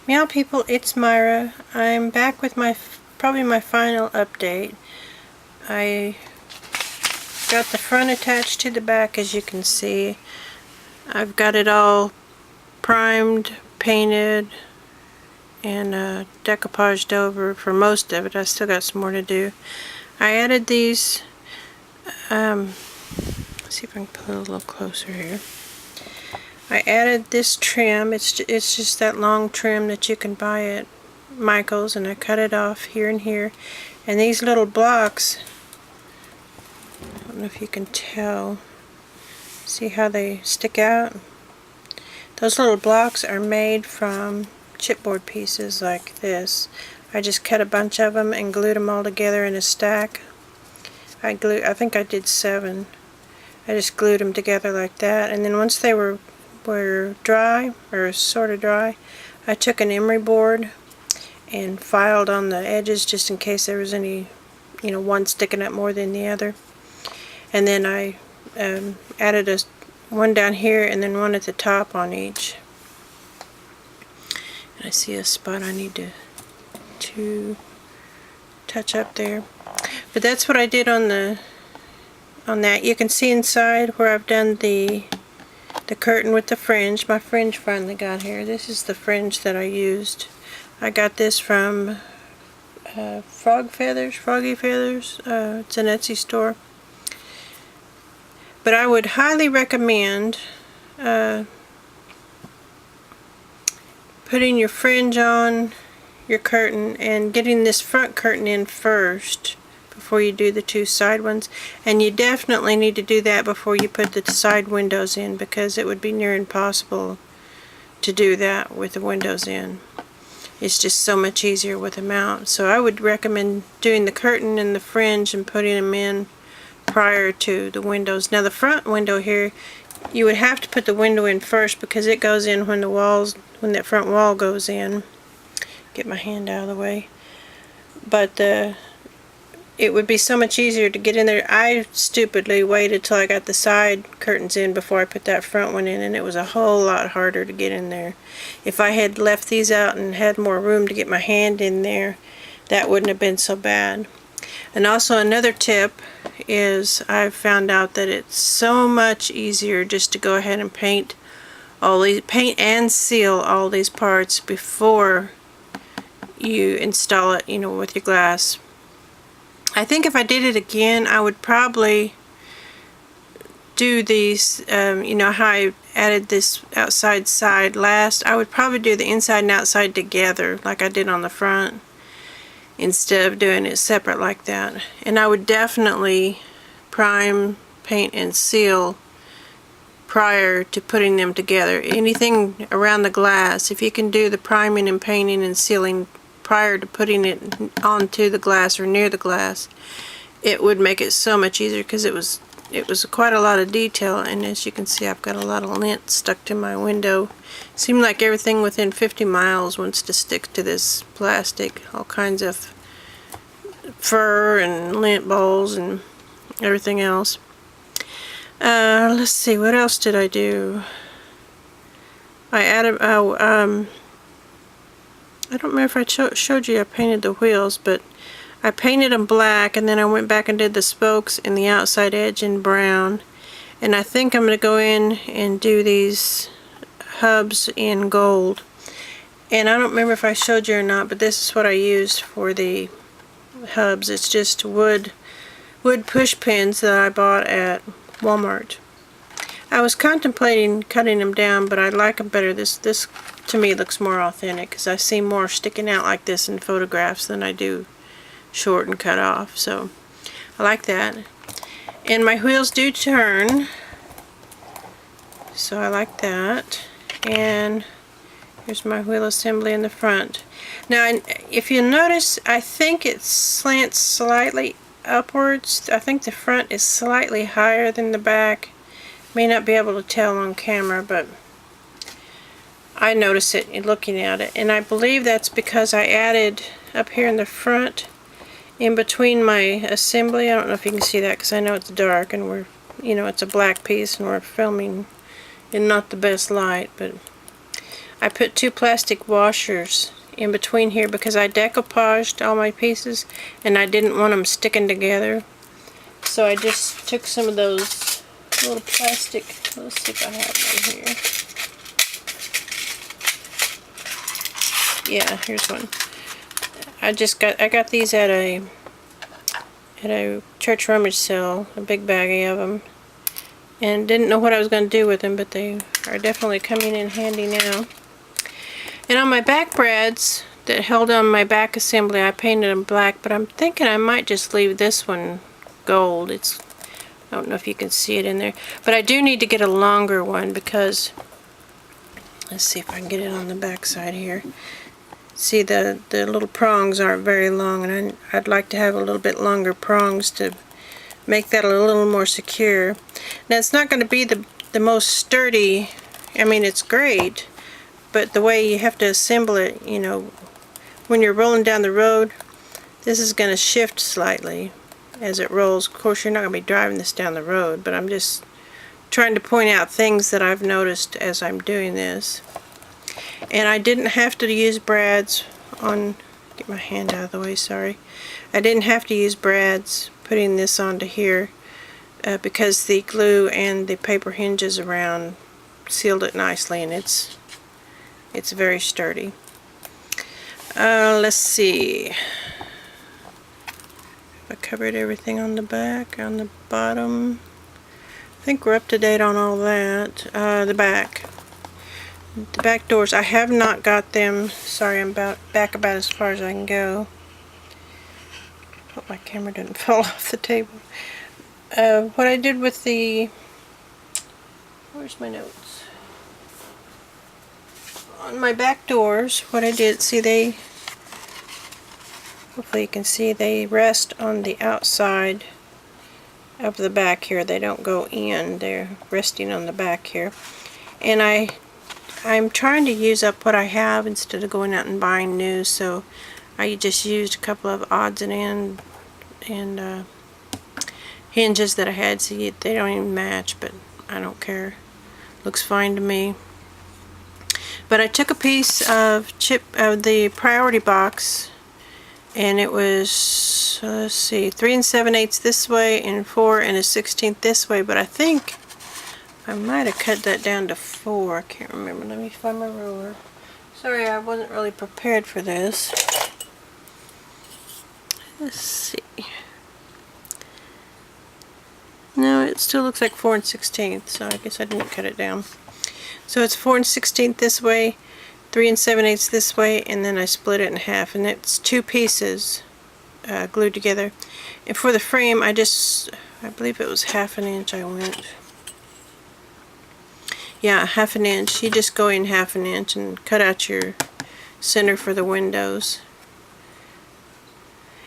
Meow people, it's Myra. I'm back with probably my final update. I got the front attached to the back, as you can see. I've got it all primed, painted, and decoupaged over for most of it. I still got some more to do. I added these, let's see if I can put it a little closer here. I added this trim. It's just that long trim that you can buy at Michael's, and I cut it off here and here. And these little blocks, I don't know if you can tell, see how they stick out? Those little blocks are made from chipboard pieces like this. I just cut a bunch of them and glued them all together in a stack. I think I did 7. I just glued them together like that, and then once they were dry, or sort of dry, I took an emery board and filed on the edges just in case there was any, one sticking up more than the other. And then I added one down here and then one at the top on each. And I see a spot I need to touch up there. But that's what I did on that. You can see inside where I've done the curtain with the fringe. My fringe finally got here. This is the fringe that I used. I got this from Froggy Feathers. It's an Etsy store. But I would highly recommend putting your fringe on your curtain and getting this front curtain in first before you do the 2 side ones. And you definitely need to do that before you put the side windows in, because it would be near impossible to do that with the windows in. It's just so much easier with them out. So I would recommend doing the curtain and the fringe and putting them in prior to the windows. Now the front window here, you would have to put the window in first because it goes in when that front wall goes in. Get my hand out of the way. But it would be so much easier to get in there. I stupidly waited till I got the side curtains in before I put that front one in, and it was a whole lot harder to get in there. If I had left these out and had more room to get my hand in there, that wouldn't have been so bad. And also another tip is I've found out that it's so much easier just to go ahead and paint and seal all these parts before you install it, with your glass. I think if I did it again, I would probably do these, how I added this outside side last. I would probably do the inside and outside together like I did on the front, instead of doing it separate like that. And I would definitely prime, paint, and seal prior to putting them together. Anything around the glass, if you can do the priming and painting and sealing prior to putting it onto the glass or near the glass, it would make it so much easier, because it was quite a lot of detail. And as you can see, I've got a lot of lint stuck to my window. Seemed like everything within 50 miles wants to stick to this plastic, all kinds of fur and lint balls and everything else. Let's see, what else did I do? I added, I don't remember if I showed you I painted the wheels, but I painted them black, and then I went back and did the spokes and the outside edge in brown. And I think I'm going to go in and do these hubs in gold. And I don't remember if I showed you or not, but this is what I used for the hubs. It's just wood push pins that I bought at Walmart. I was contemplating cutting them down, but I like them better. This to me looks more authentic, because I see more sticking out like this in photographs than I do short and cut off. So I like that. And my wheels do turn, so I like that. And here's my wheel assembly in the front. Now, if you notice, I think it slants slightly upwards. I think the front is slightly higher than the back. May not be able to tell on camera, but I notice it in looking at it. And I believe that's because I added up here in the front, in between my assembly. I don't know if you can see that, because I know it's dark and it's a black piece and we're filming in not the best light, but I put 2 plastic washers in between here because I decoupaged all my pieces and I didn't want them sticking together. So I just took some of those little plastic, let's see if I have one here. Yeah, here's one. I got these at a church rummage sale, a big baggie of them, and didn't know what I was going to do with them, but they are definitely coming in handy now. And on my back brads that held on my back assembly, I painted them black, but I'm thinking I might just leave this one gold. I don't know if you can see it in there, but I do need to get a longer one because, let's see if I can get it on the back side here. See, the little prongs aren't very long, and I'd like to have a little bit longer prongs to make that a little more secure. Now, it's not going to be the most sturdy. I mean, it's great, but the way you have to assemble it, you know, when you're rolling down the road, this is going to shift slightly as it rolls. Of course, you're not going to be driving this down the road, but I'm just trying to point out things that I've noticed as I'm doing this. And I didn't have to use brads on, get my hand out of the way, sorry. I didn't have to use brads putting this onto here because the glue and the paper hinges around sealed it nicely, and it's very sturdy. Let's see. I covered everything on the back, on the bottom. I think we're up to date on all that. The back doors, I have not got them. Sorry, I'm back about as far as I can go. Hope my camera didn't fall off the table. What I did with the, where's my notes? On my back doors, what I did, see, hopefully you can see, they rest on the outside of the back here. They don't go in, they're resting on the back here. And I'm trying to use up what I have instead of going out and buying new, so I just used a couple of odds and ends and hinges that I had. See, they don't even match, but I don't care. Looks fine to me. But I took a piece of the priority box, and it was, let's see, 3 7/8 this way and 4 1/16 this way, but I think I might have cut that down to 4. I can't remember. Let me find my ruler. Sorry, I wasn't really prepared for this. Let's see. No, it still looks like 4 1/16, so I guess I didn't cut it down. So it's 4 1/16 this way, 3 7/8 this way, and then I split it in half, and it's 2 pieces glued together. And for the frame, I believe it was 1/2 inch I went. Yeah, 1/2 inch. You just go in 1/2 inch and cut out your center for the windows.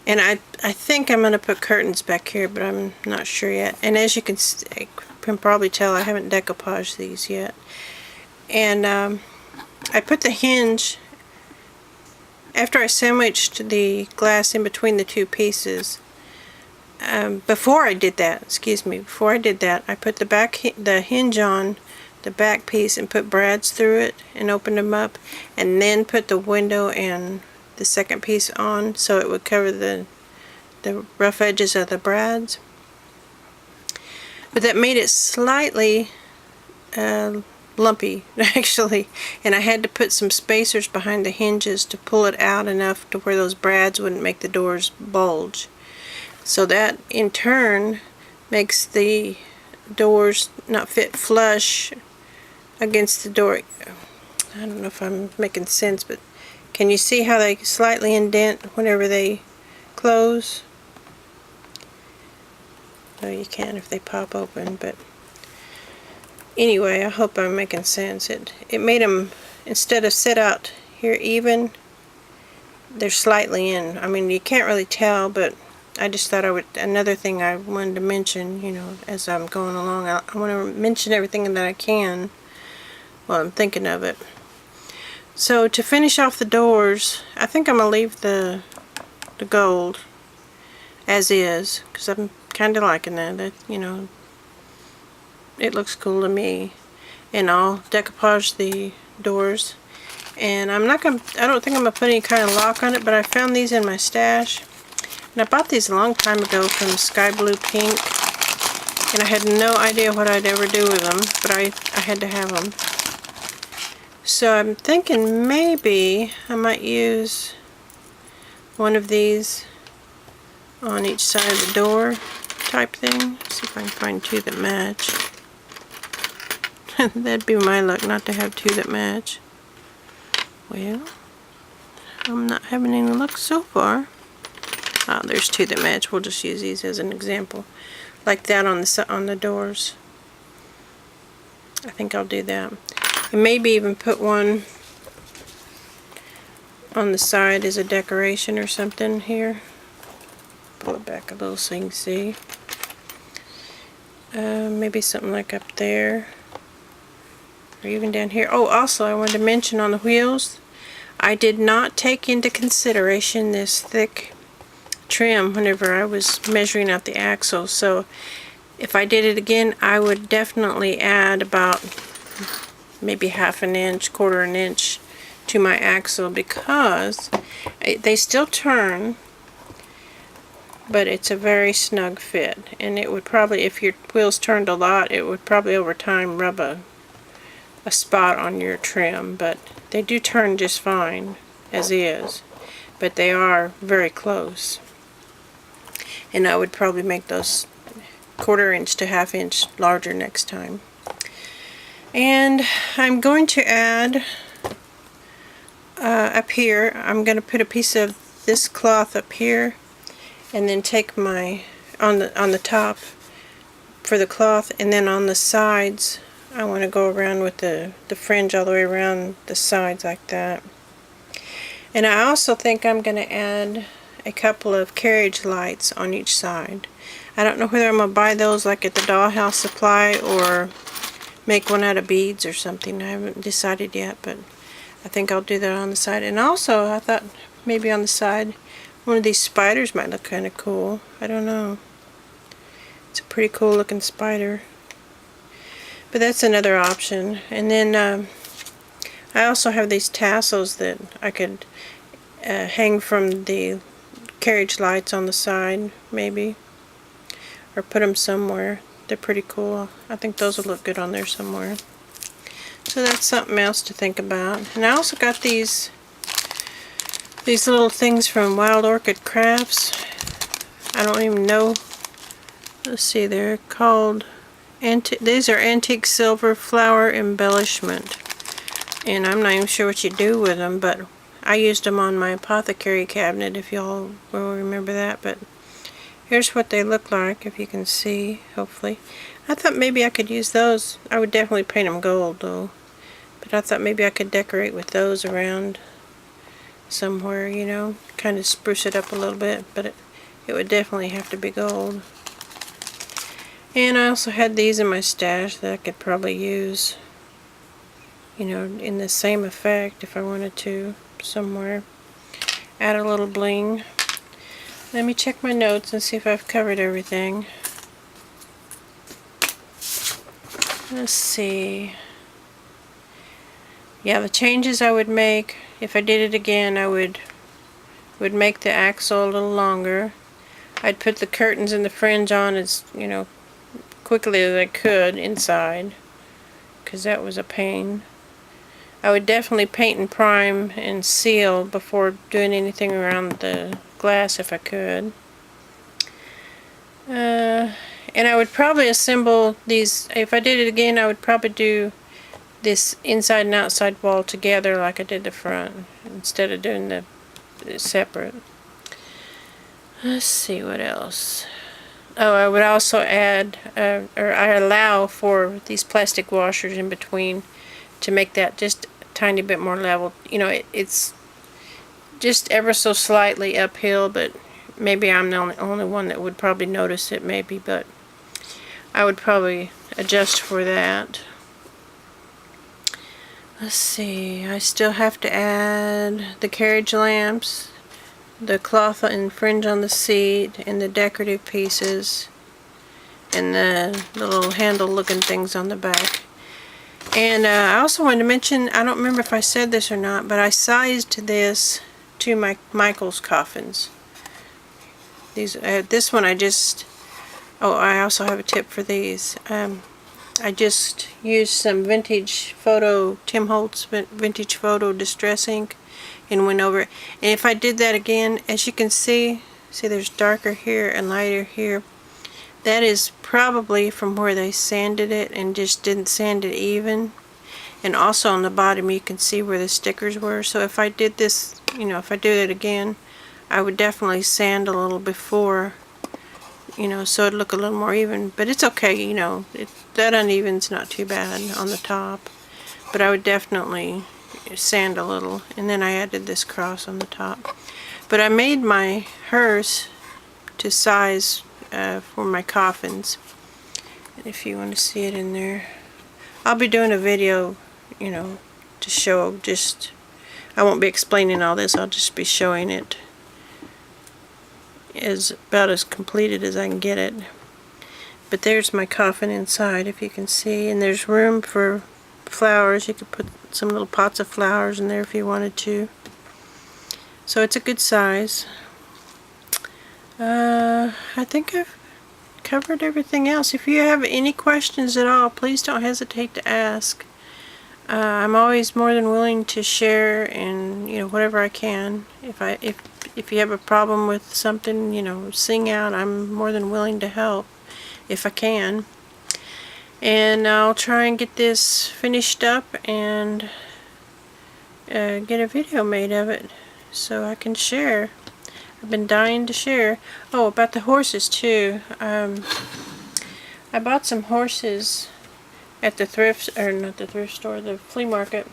And I think I'm going to put curtains back here, but I'm not sure yet. And as you can probably tell, I haven't decoupaged these yet. And I put the hinge, after I sandwiched the glass in between the 2 pieces. Before I did that, I put the hinge on the back piece and put brads through it and opened them up, and then put the window and the second piece on so it would cover the rough edges of the brads. But that made it slightly lumpy, actually, and I had to put some spacers behind the hinges to pull it out enough to where those brads wouldn't make the doors bulge. So that in turn makes the doors not fit flush against the door. I don't know if I'm making sense, but can you see how they slightly indent whenever they close? No, you can if they pop open, but anyway, I hope I'm making sense. It made them, instead of set out here even, they're slightly in. I mean, you can't really tell, but I just thought another thing I wanted to mention, you know, as I'm going along. I want to mention everything that I can while I'm thinking of it. So to finish off the doors, I think I'm going to leave the gold as is, because I'm kind of liking that. You know, it looks cool to me. And I'll decoupage the doors. And I don't think I'm gonna put any kind of lock on it, but I found these in my stash. And I bought these a long time ago from Sky Blue Pink. And I had no idea what I'd ever do with them, but I had to have them. So I'm thinking maybe I might use one of these on each side of the door type thing. See if I can find two that match. That'd be my luck not to have two that match. Well, I'm not having any luck so far. Oh, there's two that match. We'll just use these as an example. Like that on the doors. I think I'll do that. And maybe even put one on the side as a decoration or something here. Pull it back a little so you can see. Maybe something like up there. Or even down here. Oh, also I wanted to mention on the wheels, I did not take into consideration this thick trim whenever I was measuring out the axle. So if I did it again, I would definitely add about maybe half an inch, quarter an inch to my axle, because they still turn, but it's a very snug fit. And it would probably, if your wheels turned a lot, it would probably over time rub a spot on your trim, but they do turn just fine as is, but they are very close. And I would probably make those quarter inch to half inch larger next time. And I'm going to add up here, I'm going to put a piece of this cloth up here, and then take my on the top for the cloth, and then on the sides I want to go around with the fringe all the way around the sides like that. And I also think I'm going to add a couple of carriage lights on each side. I don't know whether I'm going to buy those like at the Dollhouse Supply or make one out of beads or something. I haven't decided yet, but I think I'll do that on the side. And also I thought maybe on the side one of these spiders might look kind of cool. I don't know. It's a pretty cool looking spider. But that's another option. And then I also have these tassels that I could hang from the carriage lights on the side, maybe, or put them somewhere. They're pretty cool. I think those will look good on there somewhere. So that's something else to think about. And I also got these little things from Wild Orchid Crafts. I don't even know. Let's see, they're called these are antique silver flower embellishment, and I'm not even sure what you do with them, but I used them on my apothecary cabinet, if y'all will remember that. But here's what they look like, if you can see, hopefully. I thought maybe I could use those. I would definitely paint them gold though, but I thought maybe I could decorate with those around somewhere, you know, kind of spruce it up a little bit, but it would definitely have to be gold. And I also had these in my stash that I could probably use, you know, in the same effect if I wanted to somewhere. Add a little bling. Let me check my notes and see if I've covered everything. Let's see. Yeah, the changes I would make, if I did it again, I would make the axle a little longer. I'd put the curtains and the fringe on as, you know, quickly as I could inside, because that was a pain. I would definitely paint and prime and seal before doing anything around the glass if I could. And I would probably assemble these, if I did it again, I would probably do this inside and outside wall together like I did the front, instead of doing the separate. Let's see what else. Oh, I would also add, or I allow for these plastic washers in between to make that just a tiny bit more level. You know, it's just ever so slightly uphill, but maybe I'm the only one that would probably notice it, maybe, but I would probably adjust for that. Let's see, I still have to add the carriage lamps, the cloth and fringe on the seat, and the decorative pieces, and the little handle looking things on the back. And I also wanted to mention, I don't remember if I said this or not, but I sized this to my Michael's coffins. This one I just, oh, I also have a tip for these. I just used some vintage photo, Tim Holtz vintage photo distress ink, and went over it. And if I did that again, as you can see there's darker here and lighter here. That is probably from where they sanded it and just didn't sand it even. And also on the bottom you can see where the stickers were. So if I did this, you know, if I do it again, I would definitely sand a little before, you know, so it'd look a little more even. But it's okay, you know, that uneven's not too bad on the top. But I would definitely sand a little. And then I added this cross on the top. But I made my hearse to size for my coffins. And if you want to see it in there, I'll be doing a video, you know, to show just, I won't be explaining all this, I'll just be showing it as about as completed as I can get it. But there's my coffin inside, if you can see, and there's room for flowers. You could put some little pots of flowers in there if you wanted to. So it's a good size. I think I've covered everything else. If you have any questions at all, please don't hesitate to ask. I'm always more than willing to share, and you know, whatever I can. If you have a problem with something, you know, sing out. I'm more than willing to help if I can. And I'll try and get this finished up and get a video made of it so I can share. I've been dying to share. Oh, about the horses too. I bought some horses at the not the thrift store, the flea market.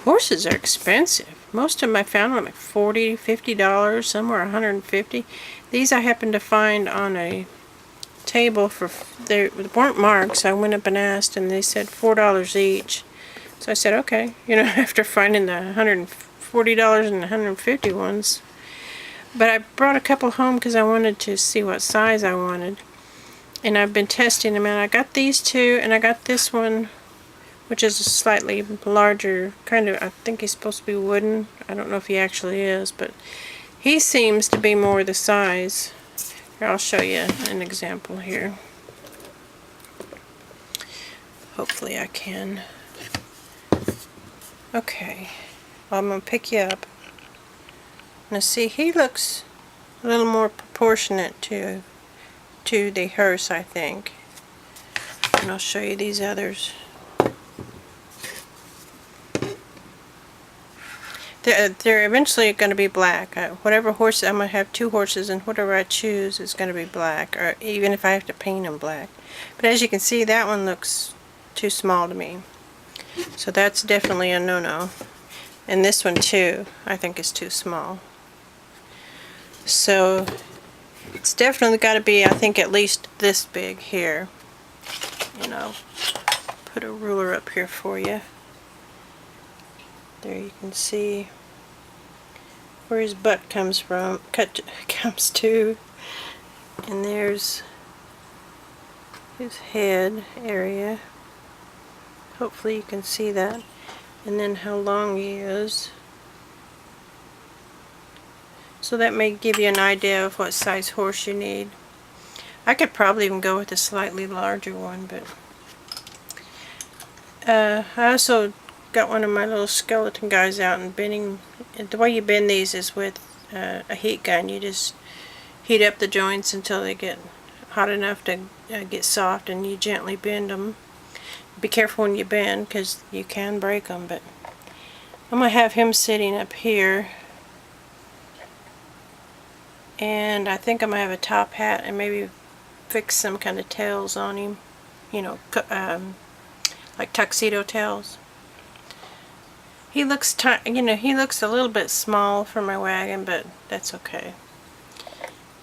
Horses are expensive. Most of them I found were like $40, $50, some were $150. These I happened to find on a table for, they weren't marked, so I went up and asked, and they said $4 each. So I said, okay, you know, after finding the $140 and the $150 ones. But I brought a couple home because I wanted to see what size I wanted. And I've been testing them, and I got these two, and I got this one, which is a slightly larger, kind of, I think he's supposed to be wooden. I don't know if he actually is, but he seems to be more the size. Here, I'll show you an example here. Hopefully I can. Okay, well, I'm going to pick you up. Now see, he looks a little more proportionate to the hearse, I think. And I'll show you these others. They're eventually going to be black. Whatever horse, I'm going to have two horses, and whatever I choose is going to be black, or even if I have to paint them black. But as you can see, that one looks too small to me. So that's definitely a no-no. And this one too, I think is too small. So it's definitely got to be, I think, at least this big here. You know, put a ruler up here for you. There you can see where his butt comes from, comes to, and there's his head area. Hopefully you can see that, and then how long he is. So that may give you an idea of what size horse you need. I could probably even go with a slightly larger one, but I also got one of my little skeleton guys out and bending. The way you bend these is with a heat gun. You just heat up the joints until they get hot enough to get soft, and you gently bend them. Be careful when you bend, because you can break them. But I'm going to have him sitting up here, and I think I'm going to have a top hat and maybe fix some kind of tails on him, you know, like tuxedo tails. He looks, you know, he looks a little bit small for my wagon, but that's okay.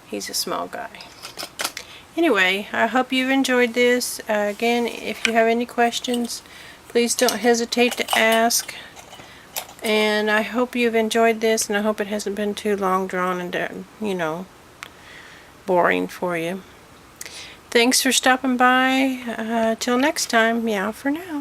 He's a small guy. Anyway, I hope you've enjoyed this. Again, if you have any questions, please don't hesitate to ask. And I hope you've enjoyed this, and I hope it hasn't been too long drawn and, you know, boring for you. Thanks for stopping by. Till next time, meow for now.